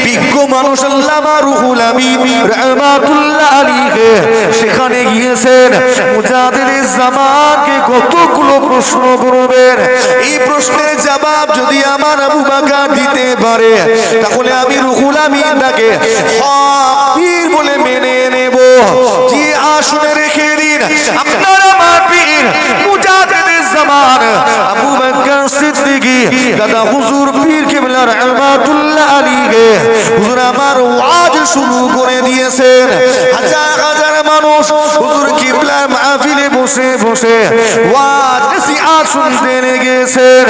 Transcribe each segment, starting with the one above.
বিজ্ঞ মানুষ আল্লামা রুহুল আমিন রাহমাতুল্লাহ আলাইহি সেখানে গিয়েছেন মুজাদ্দিদ জামানকে কতগুলো প্রশ্ন করবেন। এই প্রশ্নের জবাব যদি আমার আবু বকর দিতে পারে তাহলে আমি রুহুল আমিনকে হক পীর বলে মেনে নেব। জি আসলে রেখে দিন আপনার আমার পীর মুজাদ্দিদ জামান আবু বকর সিদ্দিকী দাদা হুজুর পীর কিবলা রাহমাতুল্লাহ আলাইহি হুজুর আমার ওয়াজ শুরু করে দিয়েছেন। হাজার হাজার মানুষ হুজুর কিবলার মাহফিলে বসে বসে ওয়াজ নসিহত শুনতে লেগেছেন।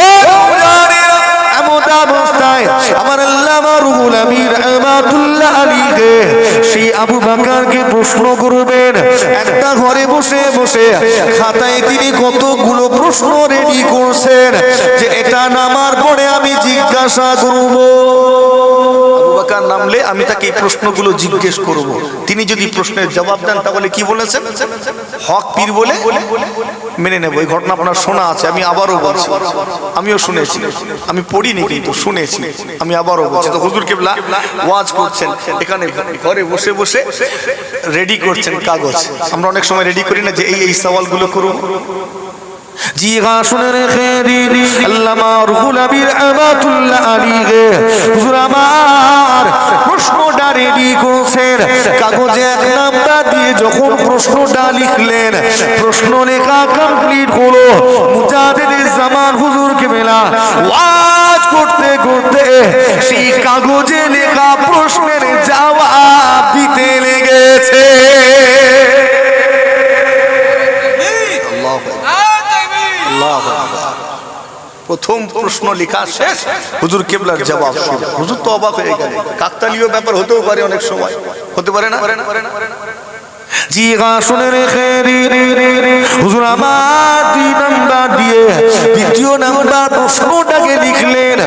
ও মুজাহিদ এমন অবস্থায় আমার আল্লামা রুহুল আমিন রাহমাতুল্লাহ আলাইহি সেই আবু বকরকে প্রশ্ন করবেন। একটা ঘরে বসে বসে খাতায় তিনি কতগুলো প্রশ্ন রেডি করছেন যে এটা নামার পরে আমি জিজ্ঞাসা করব। আবু বকর নামলে আমি তাকে এই প্রশ্নগুলো জিজ্ঞেস করব। তিনি যদি প্রশ্নের জবাব দেন তাহলে কি বলেছেন? হক পীর বলে মেনে নেব। এই ঘটনা আপনার শোনা আছে, আমি আবারও বলছি, আমিও শুনেছি, আমি পড়িনি কিন্তু শুনেছি, আমি আবারও বলছি। তো হুজুর কিবলা ওয়াজ করছেন, এখানে ঘরে বসে বসে রেডি করছেন কাগজ। আমরা অনেক সময় রেডি করি না যে এই সওয়ালগুলো করব। জি হ্যাঁ, শুনে রেখে দিন আল্লামা রুহুল আমিন রাহমাতুল্লাহ আলাইহি হুজুর আমার প্রশ্নটা রেডি করেছেন। কাগজে এক নাম্বার দিয়ে যখন প্রশ্নটা লিখলেন, প্রশ্ন লেখা কমপ্লিট হলো। মুজাদ্দিদ জামান হুজুর কিবলা ওয়াজ করতে করতে সেই কাগজে লেখা প্রশ্নের জবাব দিতে লেগেছে। প্রথম প্রশ্ন লেখা শেষ, হুজুর কিবলার জবাব শুরু। হুজুর তো অবাক হয়ে গেলেন। কাকতালীয় ব্যাপার হতেও পারে, অনেক সময় হতে পারে না? জি হ্যাঁ, শুনে রেখে হুজুর আমার 2 নাম্বার দিয়ে দ্বিতীয় নাম্বার প্রশ্নটাকে লিখলেন।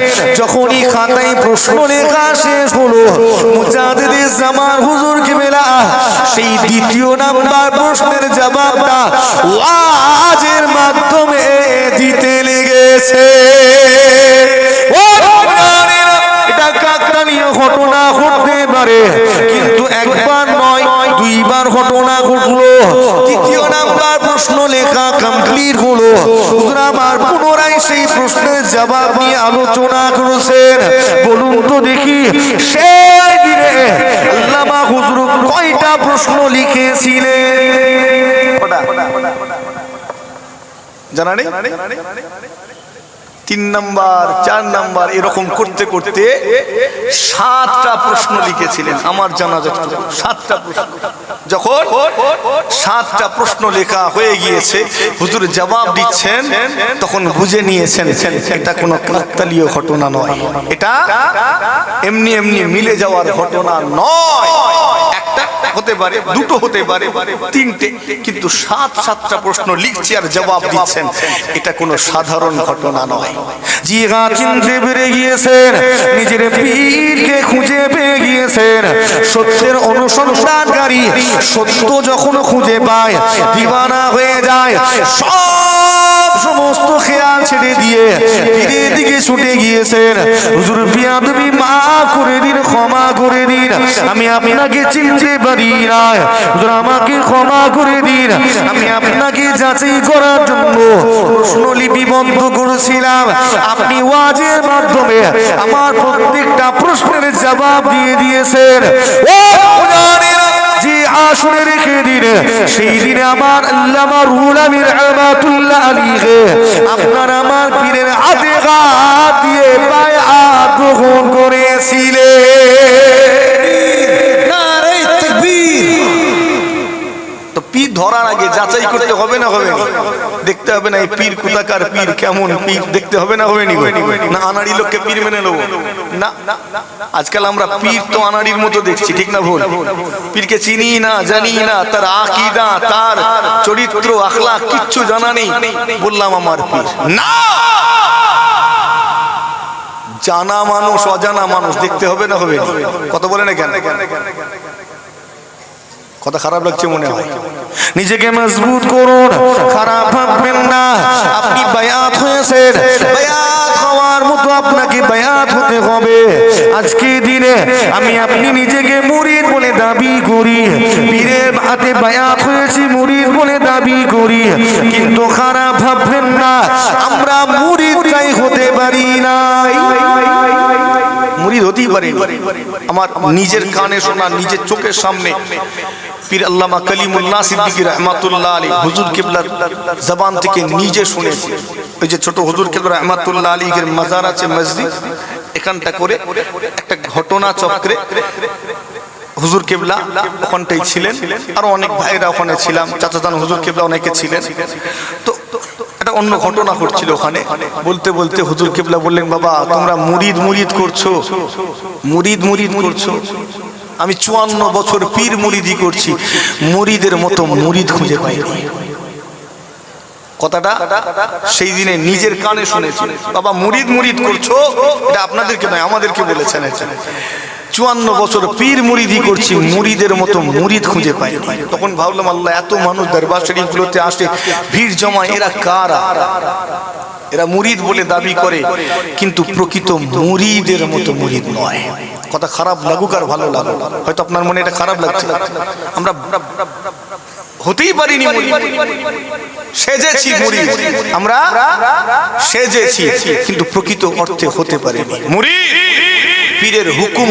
যখনই খাতায় প্রশ্ন লেখা শেষ হলো, মুজাদ্দিদ জামান হুজুর কিবলা সেই দ্বিতীয় নাম্বার প্রশ্নের জবাবটা ওয়াজের মাধ্যমে দিতে লেগেছে। এটা কাকতালীয় ঘটনা ঘটতে পারে, কিন্তু একবার নয়, 2 বার ঘটনা ঘটলো। তৃতীয় নাম্বার প্রশ্ন লেখা কমপ্লিট হলো। হুজুর আমার পুনরায় সেই প্রশ্নের জবাব নিয়ে আলোচনা করেছেন। বলুন তো দেখি সেই দিনে আল্লামা হুজুর কয়টা প্রশ্ন লিখেছিলেন? জানা নেই? 3 নাম্বার 4 নাম্বার এরকম করতে করতে 7টা প্রশ্ন লিখেছিলেন আমার জানা যতটুকু। 7টা প্রশ্ন। যখন 7টা প্রশ্ন লেখা হয়ে গিয়েছে, হুজুর জবাব দিচ্ছেন, তখন বুঝে নিয়েছেন এটা কোনো কাকতালীয় ঘটনা নয়, এটা এমনি এমনি মিলে যাওয়ার ঘটনা নয়। একটা হতে পারে, দুটো হতে পারে, 3টে, কিন্তু 7টা প্রশ্ন লিখছে আর জবাব দিচ্ছেন, এটা কোনো সাধারণ ঘটনা নয়। জি হ্যাঁ, চিনতে পেরে গিয়েছেন, নিজের পীরকে খুঁজে পেয়ে গিয়েছেন। সত্যের অনুসন্ধানকারী সত্য যখন খুঁজে পায় দিওয়ানা হয়ে যায়। সমস্ত খেয়াল ছেড়ে দিয়ে পীরের দিকে ছুটে গিয়েছেন। হুজুর বিয়াদবি মাফ করে দিন, ক্ষমা করে দিন, আমি আপনাকে চিনতে পারি না, হুজুর আমাকে ক্ষমা করে দিন, আমি আপনাকে যাচাই করার জন্য প্রশ্ন লিপিবদ্ধ করেছিলাম। আপনি ওয়াজের মাধ্যমে আমার প্রত্যেকটা প্রশ্নের জবাব দিয়ে দিয়েছেন। ও মুজাহিদ, জি আসলে রেখে দিন সেই দিনে আমার আল্লামা রুহুল আমিন রাহমাতুল্লাহ আলাইহি আপনার আমার পীরের হাতে হাত দিয়ে বায়াত গ্রহণ করেছিলেন। নারে তাকবীর। তো পীর ধরার আগে যাচাই করতে হবে না? হবে না? দেখতে হবে না এই পীর কোথাকার পীর, কেমন পীর দেখতে হবে না? হবে না? আনাড়ি লোককে পীর মেনে নেব না। আজকাল আমরা পীর তো আনাড়ির মতো দেখছি, ঠিক না ভুল? পীরকে চিনি না, জানি না, তার আকীদা, তার চরিত্র, আখলাক কিচ্ছু জানা নেই, বললাম আমার পীর না। জানা মানুষ অজানা মানুষ দেখতে হবে না? হবে? কত বলে না কেন? কথা খারাপ লাগছে মনে হয়? নিজেকে মজবুত করুন, খারাপ ভাববেন না। আপনি বায়াত হয়েছেন, বায়াত হওয়ার মতো আপনাকে বায়াত হতে হবে। আজকে দিনে আমি আপনি নিজেকে মুরিদ বলে দাবি করি, পীরের হাতে বায়াত হয়েছি মুরিদ বলে দাবি করি, কিন্তু খারাপ ভাববেন না আমরা মুরিদ চাই হতে পারি নাই, মুরিদ হতেই পারি। আমার নিজের কানে শোনা, নিজের চোখের সামনে পীর আল্লামা কালিমুল্লাহ সিদ্দিকী রাহমাতুল্লাহ আলাইহি হুজুর কিবলার জবান থেকে নিজে শুনেছি। ওই যে ছোট হুজুর কিবলা রাহমাতুল্লাহ আলাইহির মাজার আছে মসজিদ, এখানটা করে একটা ঘটনা চক্রে হুজুর কিবলা ওখানটাই ছিলেন, আর অনেক ভাইরা ওখানে ছিলাম, চাচাজান হুজুর কিবলা অনেকে ছিলেন। তো একটা অন্য ঘটনা ঘটছিল ওখানে, বলতে বলতে হুজুর কিবলা বললেন, বাবা তোমরা মুরিদ মুরিদ করছো, মুরিদ মুরিদ করছো, আমি 54 বছর পীর মুরিদি করছি, মুরিদের মতো মুরিদ খুঁজে পাইনি। কথাটা সেই দিনে নিজের কানে শুনেছি। বাবা মুরিদ মুরিদ করছো, এটা আপনাদেরকে নয় আমাদেরকে বলেছেন। 54 বছর পীর মুরিদি করছি, মুরিদের মতো মুরিদ খুঁজে পাইনি। তখন ভাবলাম আল্লাহ, এত মানুষ দরবার শরীফগুলোতে আসে, ভিড় জমায়, এরা কারা? এরা মুরিদ বলে দাবি করে, কিন্তু প্রকৃত মুরিদের মতো মুরিদ নয়। কথা খারাপ লাগুক আর ভালো লাগুক, হয়তো আপনার মনে এটা খারাপ লাগছে, আমরা হতেই পারিনি মুরিদ, সেজেছি মুরিদ, আমরা সেজেছি, কিন্তু প্রকৃত অর্থে হতে পারিনি মুরিদ। পীরের হুকুম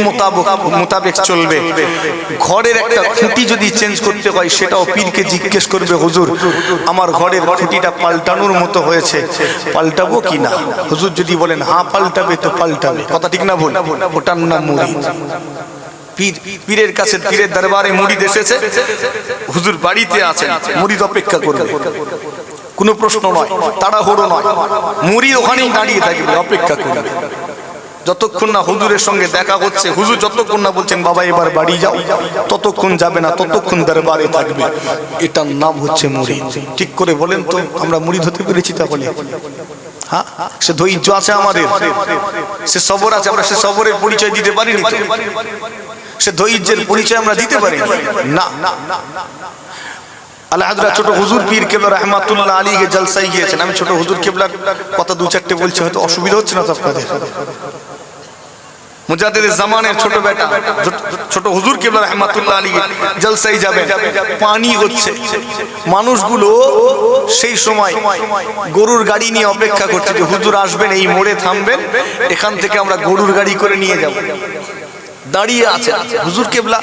মোতাবেক চলবে। ঘরের একটা খুঁটি যদি চেঞ্জ করতে হয়, সেটাও পীরকে জিজ্ঞেস করবে, হুজুর আমার ঘরের খুঁটিটা পাল্টানোর মতো হয়েছে, পাল্টাবো কি না? হুজুর যদি বলেন হ্যাঁ পাল্টাবে, তো পাল্টাবে। কথা ঠিক না বল? ওটার নাম মুরিদ। পীরের কাছে, পীরের দরবারে মুরিদ এসেছে, হুজুর বাড়িতে আছেন, মুরিদ অপেক্ষা করবে, কোনো প্রশ্ন নয়, তাড়াহুড়ো নয়, মুরিদ ওখানেই দাঁড়িয়ে থাকবে, অপেক্ষা করবে যতক্ষণ না হুজুরের সঙ্গে দেখা হচ্ছে। হুজুর যতক্ষণ না বলছেন বাবা এবার বাড়ি যাও, ততক্ষণ যাবে না, ততক্ষণ দরবারে থাকবে। এটার নাম হচ্ছে মুরিদ। ঠিক করে বলেন তো, আমরা মুরিদ হতে পেরেছি তাহলে? হ্যাঁ, সে ধৈর্য আছে আমাদের, সে সবর আছে, আমরা সে সবরের পরিচয় দিতে পারিনি তো, সে ধৈর্যের পরিচয় আমরা দিতে পারি না। আল্লাহ হাজরা ছোট হুজুর পীর কেবলা রাহমাতুল্লাহ আলাইহি জলসায় গিয়েছেন। আমি ছোট হুজুর কেবলার কথা দু চারটে বলছি, হয়তো অসুবিধা হচ্ছে না তো আপনাদের? মুজাদ্দিদের জামানের ছোট বেটা ছোট হুজুর কিবলা রাহমাতুল্লাহ আলাইহি জলসায় যাবেন, পানি হচ্ছে, মানুষগুলো সেই সময় গরুর গাড়ি নিয়ে অপেক্ষা করছে যে হুজুর আসবেন, এই মোড়ে থামবেন, এখান থেকে আমরা গরুর গাড়ি করে নিয়ে যাব। দাঁড়িয়ে আছে হুজুর কিবলা,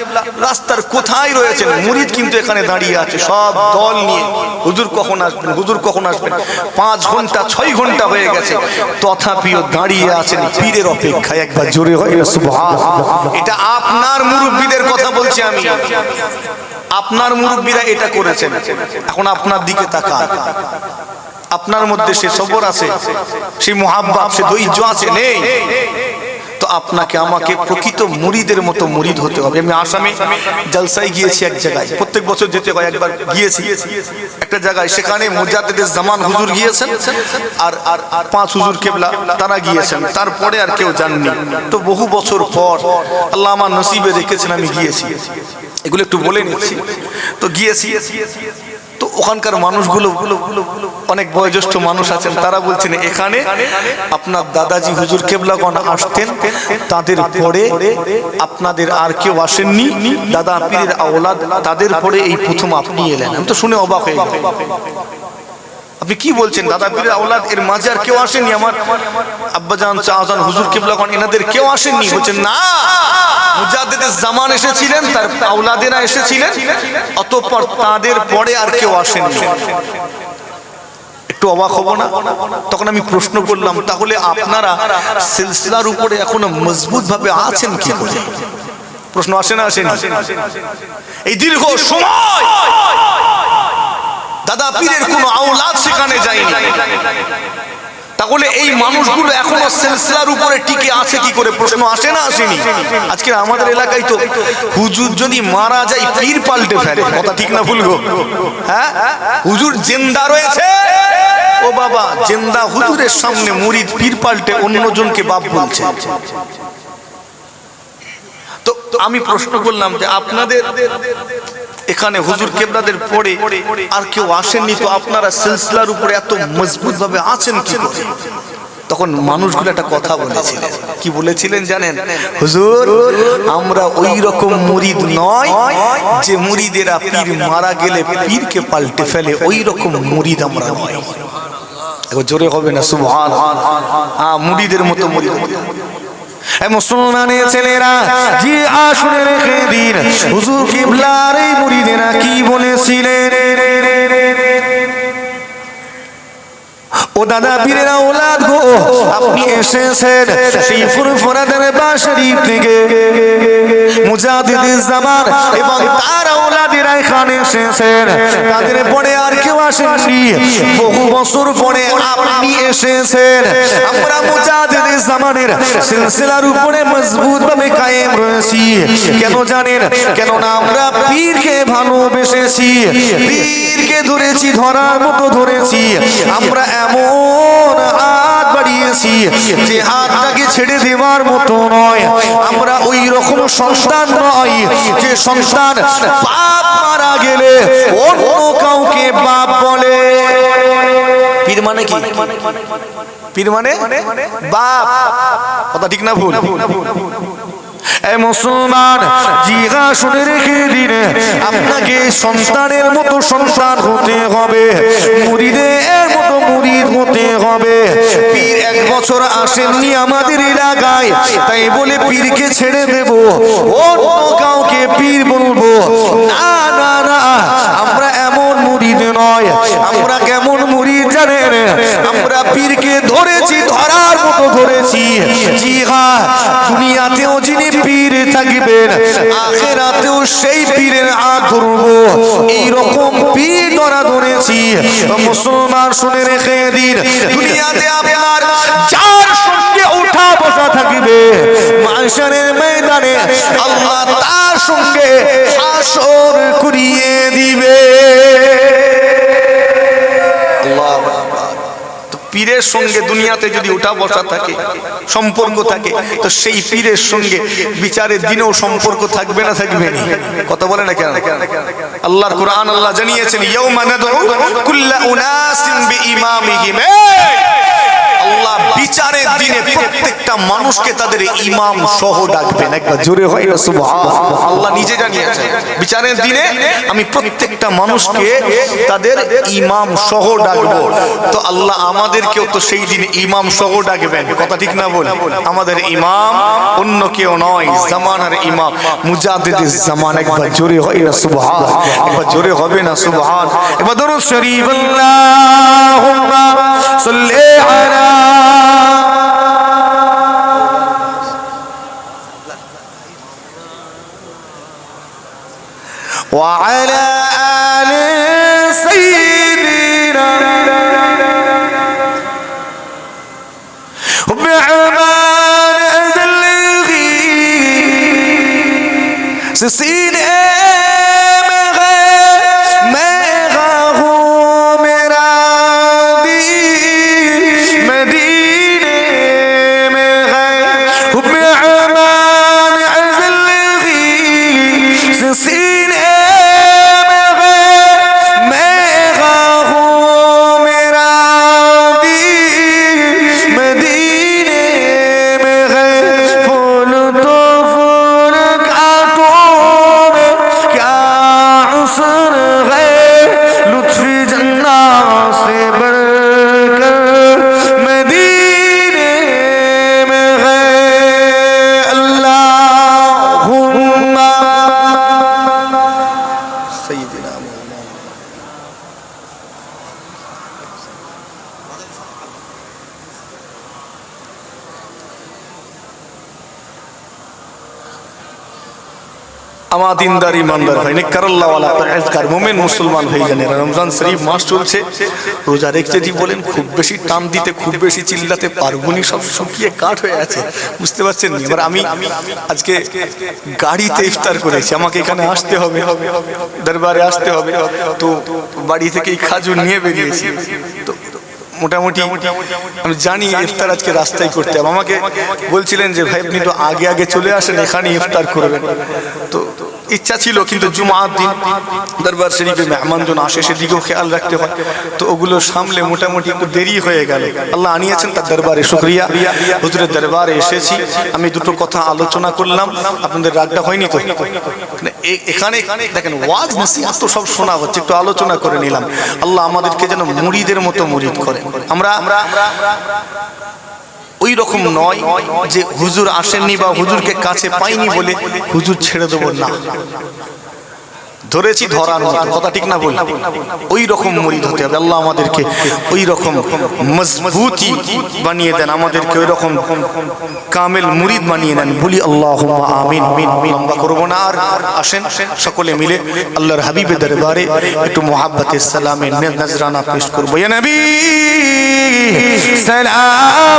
রাস্তার কোথায় রয়েছেন, মুরিদ কিন্তু এখানে দাঁড়িয়ে আছে সব দল নিয়ে, হুজুর কখন আসবেন, হুজুর কখন আসবেন। 5 ঘন্টা 6 ঘন্টা হয়ে গেছে, তথাপিও দাঁড়িয়ে আছেন পীরের অপেক্ষায়। একবার জোরে হয় না সুবহানাল্লাহ। এটা আপনার মুরব্বিদের কথা বলছি আমি, আপনার মুরব্বিরা এটা করেছেন। এখন আপনার দিকে তাকান, আপনার মধ্যে সে সবর আছে, সেই মুহাব্বত, সে ধৈর্য আছে, নেই? তো আপনাকে আমাকে প্রকৃত মুরিদের মতো মুরিদ হতে হবে। আমি আসামে জলসায় গিয়েছি এক জায়গায়, প্রত্যেক বছর যেতে হয়, একবার গিয়েছি একটা জায়গায়, সেখানে মুজাদ্দিদের জামান হুজুর গিয়েছেন, আর 5 হুজুর কেবলা তারা গিয়েছেন, তারপরে আর কেউ যাননি। তো বহু বছর পর আল্লাহ আমার নসিবে রেখেছেন আমি গিয়েছি, এগুলো একটু বলে নিচ্ছি। তো গিয়েছি, তো ওখানকার মানুষগুলো অনেক বয়োজ্যেষ্ঠ মানুষ আছেন, তারা বলছেন এখানে আপনার দাদাজি হুজুর কেবলাগণ আসতেন, তাদের পরে আপনাদের আর কেউ আসেননি, দাদা পীরের আওলাদ, তাদের পরে এই প্রথম আপনি এলেন। আমি তো শুনে অবাক হয়ে গেলাম, আপনি কি বলছেন? দাদা পীরের আওলাদ এর মাঝে আর কেউ আসেননি? আমার আব্বাজান চাচাজান হুজুর কিবলাগণ এনাদের কেউ আসেননি? বলছেন না, মুজাদ্দিদের জামান এসেছিলেন, তার আওলাদেরা এসেছিলেন, অতঃপর তাদের পরে আর কেউ আসেননি। একটু অবাক হব না? তখন আমি প্রশ্ন করলাম, তাহলে আপনারা সিলসিলার উপরে এখনো মজবুত ভাবে আছেন কি করে? প্রশ্ন আসে না, আসেনি? এই দীর্ঘ সময় দাদা পীরের কোনো আওলাদ সেখানে যায়নি, তাহলে এই মানুষগুলো এখনো সিলসিলার উপরে টিকে আছে কি করে? প্রশ্ন আসে না, আসেনি? আজকে আমাদের এলাকায় তো হুজুর যদি মারা যায় পীর পাল্টে ফেলে। কথা ঠিক না ভুল গো? হ্যাঁ, হুজুর জিন্দা রয়েছে, ও বাবা জিন্দা হুজুরের সামনে মুরিদ পীর পাল্টে অন্যজনকে বাপ বলছে। তো আমি প্রশ্ন করলাম যে আপনাদের এখানে হুজুর কেবলাদের পরে আর কেউ আসেননি, তো আপনারা সিলসিলার উপরে এত মজবুত ভাবে আছেন কি করে? তখন মানুষগুলো একটা কথা বলেছিলেন, কি বলেছিলেন জানেন? হুজুর, আমরা ওই রকম মুরিদ নয় যে মুরিদেরা পীর মারা গেলে পীরকে পাল্টে ফেলে, ওই রকম মুরিদ আমরা নয়। জোরে হবে না সুবহানাল্লাহ? হ্যাঁ, মুরিদের মতো মুরিদ। মুসলমানের ছেলেরা, জি আসুনে রেখে দিন, হুজুর কিবলার এই মুরিদেরা কি বলেছিলেন। ও দাদা পীরের আওলাদ গো, আপনি এসেছেন সেই ফুরফুরা দরবার শরীফ থেকে, মুজাদ্দিদুল জামান এবং তার আওলাদেরা এখানে এসেছেন। তাদের পরে আর কেউ আসেননি, বহু বছর পরে আপনি এসেছেন। আমরা মুজাদ্দিদুল জামানের সিলসিলার উপরে মজবুত ভাবে কায়েম রয়েছি। কেন জানেন? কেননা আমরা পীরকে ভালোবেসেছি, পীরকে ধরেছি, ধরার মতো ধরেছি। আমরা এমন হাত বাড়িয়েছি যে হাতটাকে ছেড়ে দেওয়ার মতো নয়। আমরা ওই রকম সন্তান নয় যে সন্তান বাপ মারা গেলে অন্য কাউকে বাপ বলে। পীর মানে কি? পীর মানে বাপ। কথা ঠিক না ভুল? এ মুসলমান, জিগা শুনে রেখে দিন, আপনাকে সন্তানের মতো সন্তান হতে হবে, মুরিদের মতো মুরিদ হতে হবে। পীর এক বছর আসেননি আমাদের এলাকায়, তাই বলে পীরকে ছেড়ে দেব, অন্য কাউকে পীর বলবো না, না, না। আমরা এমন মুরিদ নয়। আমরা কেমন মুরিদ জানেন? আমরা পীরকে ধরেছি, ধরার মতো ধরেছি। জি হ্যাঁ, দুনিয়াতেও যিনি পীর থাকবেন, আখিরাতেও সেই পীরের হাত ধরবো, এইরকম পীর ধরা ধরেছি। মুসলমান শুনে রেখে দিন, দুনিয়াতে আপনার যার সঙ্গে উঠা বসা থাকবে, মাশারের ময়দানে আল্লাহ তার সঙ্গে হাসর করিয়ে দিবে। পীরের সঙ্গে দুনিয়াতে যদি উঠা বসা থাকে, সম্পর্ক থাকে, তো সেই পীরের সঙ্গে বিচারের দিনেও সম্পর্ক থাকবে না, থাকবে না? কথা বলে না কেন? আল্লাহর কোরআন আল্লাহ জানিয়েছেন, ইয়াউমা নাদউ কুল্লা উনাসিন বিইমামিহিম। আল্লাহ বিচারের দিনে প্রত্যেকটা মানুষকে তাদের ইমাম সহ ডাকবেন। একবার জোরে হয় না সুবহানাল্লাহ? আল্লাহ নিজে জানিয়েছেন, বিচারের দিনে আমি প্রত্যেকটা মানুষকে তাদের ইমাম সহ ডাকবো। তো আল্লাহ আমাদেরকেও তো সেই দিন ইমাম সহ ডাকবেন। কথা ঠিক না বল? আমাদের ইমাম অন্য কেউ নয়, জামানার ইমাম মুজাদ্দিদুল জামান। একবার জোরে হয় না সুবহানাল্লাহ? একবার জোরে হবে না সুবহানাল্লাহ? এবার দরুদ শরীফ, আল্লাহুম্মা সাল্লি আলা وعلى آل سيدنا بعمان أذلغي سسيني আমার দিনদার ইমানদার ভাই, নেককারওয়ালা পরহেজগার মুমিন মুসলমান ভাই জানেন, রমজান শরীফ মাস চলছে, রোজা রেখেছি। জি বলেন, খুব বেশি টান দিতে, খুব বেশি চিল্লাতে পারবনি, সব শুকিয়ে কাঠ হয়ে আছে, বুঝতে পারছেন? এবার আমি আজকে গাড়িতে ইফতার করেছি, আমাকে এখানে আসতে হবে, দরবারে আসতে হবে, তো বাড়ি থেকেই খাজুর নিয়ে বেরিয়েছি। তো মোটামুটি আমি জানি ইফতার আজকে রাস্তায় করতে হবে। আমাকে বলছিলেন যে ভাই আপনি তো আগে আগে চলে আসেন, এখানে ইফতার করবেন। তো ইচ্ছা ছিল, কিন্তু জুমার দিন দরবার শরীফে মেহমানজন আসে, সেদিকেও খেয়াল রাখতে হয়, তো ওগুলো সামলে মোটামুটি একটু দেরি হয়ে গেল। আল্লাহ আনিয়েছেন তার দরবারে, শুকরিয়া। হুজুরের দরবারে এসেছি, আমি দুটো কথা আলোচনা করলাম, আপনাদের রাগটা হয়নি তো? এখানে দেখেন ওয়াজ নসিহত তো সব শোনা হচ্ছে, একটু আলোচনা করে নিলাম। আল্লাহ আমাদেরকে যেন মুরিদের মতো মুরিদ করেন। আমরা ওই রকম নয় যে হুজুর আসেননি বা হুজুরকে কাছে পাইনি বলে হুজুর ছেড়ে দেবো, না, ধরেছি ধরার মতো, কথা ঠিক না বলি? ওই রকম মুরিদ হতে হবে। আল্লাহ আমাদেরকে ওই রকম মজবুতি বানিয়ে দেন, আমাদেরকে ওই রকম কামেল মুরিদ বানিয়ে দেন, বলি আল্লাহুম্মা আমিন। লম্বা করবো না, আর আসেন সকলে মিলে আল্লাহর হাবিবের দরবারে একটু মুহাব্বতের সালামে নজরানা পেশ করবো। ইয়া নবী সালাম।